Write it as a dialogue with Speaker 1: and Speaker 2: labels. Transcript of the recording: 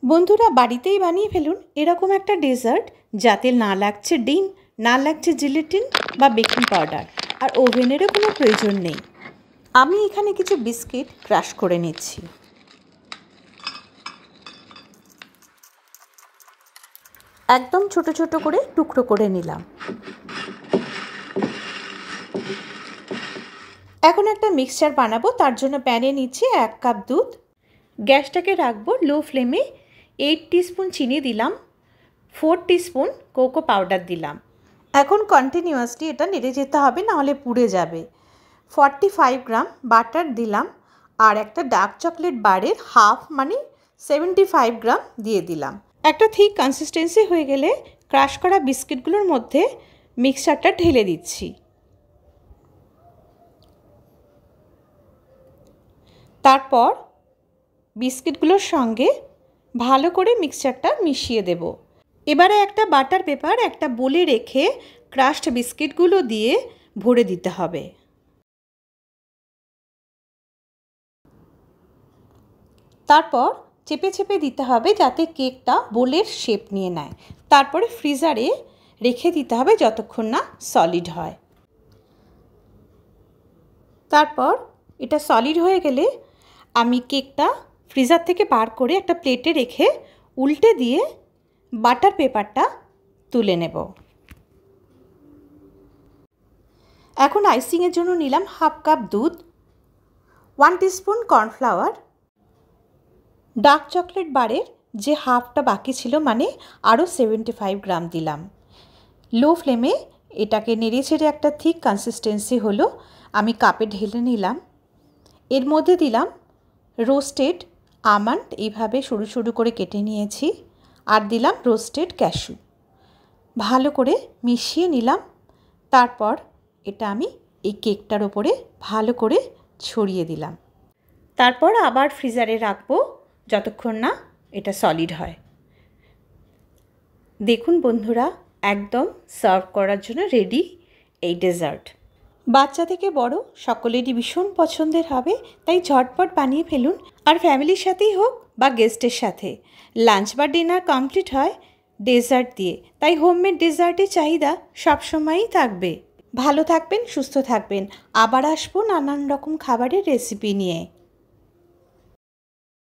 Speaker 1: বন্ধুরা বাড়িতেই বানিয়ে ফেলুন এরকম একটা ডেজার্ট যাতে না লাগছে ডিম, না লাগছে জিলেটিন বা বেকিং পাউডার, আর ওভেনেরও কোনো প্রয়োজন নেই। আমি এখানে কিছু বিস্কিট ক্রাশ করে নিচ্ছি। একদম ছোট ছোট করে টুকরো করে নিলাম। এখন একটা মিক্সচার বানাবো, তার জন্য প্যানে নিচ্ছি 1 কাপ দুধ। গ্যাসটাকে রাখবো লো ফ্লেমে। 8 টিস্পুন চিনি দিলাম, 4 টিস্পুন কোকো পাউডার দিলাম। এখন কন্টিনিউয়াসলি এটা নেড়ে যেতে হবে, নাহলে পুড়ে যাবে। 45 গ্রাম বাটার দিলাম, আর একটা ডার্ক চকলেট বারের হাফ মানে 75 গ্রাম দিয়ে দিলাম। একটা থিক কনসিস্টেন্সি হয়ে গেলে ক্রাশ করা বিস্কিটগুলোর মধ্যে মিক্সচারটা ঢেলে দিচ্ছি। তারপর বিস্কিটগুলোর সঙ্গে ভালো করে মিক্সচারটা মিশিয়ে দেব। এবারে একটা বাটার পেপার একটা বোলে রেখে ক্রাশড বিস্কিটগুলো দিয়ে ভরে দিতে হবে। তারপর চেপে চেপে দিতে হবে যাতে কেকটা বোলের শেপ নিয়ে নেয়। তারপরে ফ্রিজারে রেখে দিতে হবে যতক্ষণ না সলিড হয়। তারপর এটা সলিড হয়ে গেলে আমি কেকটা ফ্রিজার থেকে বার করে একটা প্লেটে রেখে উল্টে দিয়ে বাটার পেপারটা তুলে নেব। এখন আইসিংয়ের জন্য নিলাম হাফ কাপ দুধ, 1 টিস্পুন কর্নফ্লাওয়ার, ডার্ক চকলেট বারের যে হাফটা বাকি ছিল মানে আরও 75 গ্রাম দিলাম। লো ফ্লেমে এটাকে নেড়ে ছেড়ে একটা থিক কনসিস্টেন্সি হলো, আমি কাপে ঢেলে নিলাম। এর মধ্যে দিলাম রোস্টেড আমন্ড, এইভাবে সরু সরু করে কেটে নিয়েছি, আর দিলাম রোস্টেড ক্যাশু। ভালো করে মিশিয়ে নিলাম। তারপর এটা আমি এই কেকটার ওপরে ভালো করে ছড়িয়ে দিলাম। তারপর আবার ফ্রিজারে রাখবো যতক্ষণ না এটা সলিড হয়। দেখুন বন্ধুরা, একদম সার্ভ করার জন্য রেডি এই ডেজার্ট। বাচ্চা থেকে বড় সকলেরই ভীষণ পছন্দের হবে, তাই ঝটপট বানিয়ে ফেলুন। আর ফ্যামিলির সাথেই হোক বা গেস্টের সাথে, লাঞ্চ বা ডিনার কমপ্লিট হয় ডেজার্ট দিয়ে, তাই হোমমেড ডেজার্টের চাহিদা সবসময়ই থাকবে। ভালো থাকবেন, সুস্থ থাকবেন। আবার আসবো নানান রকম খাবারের রেসিপি নিয়ে।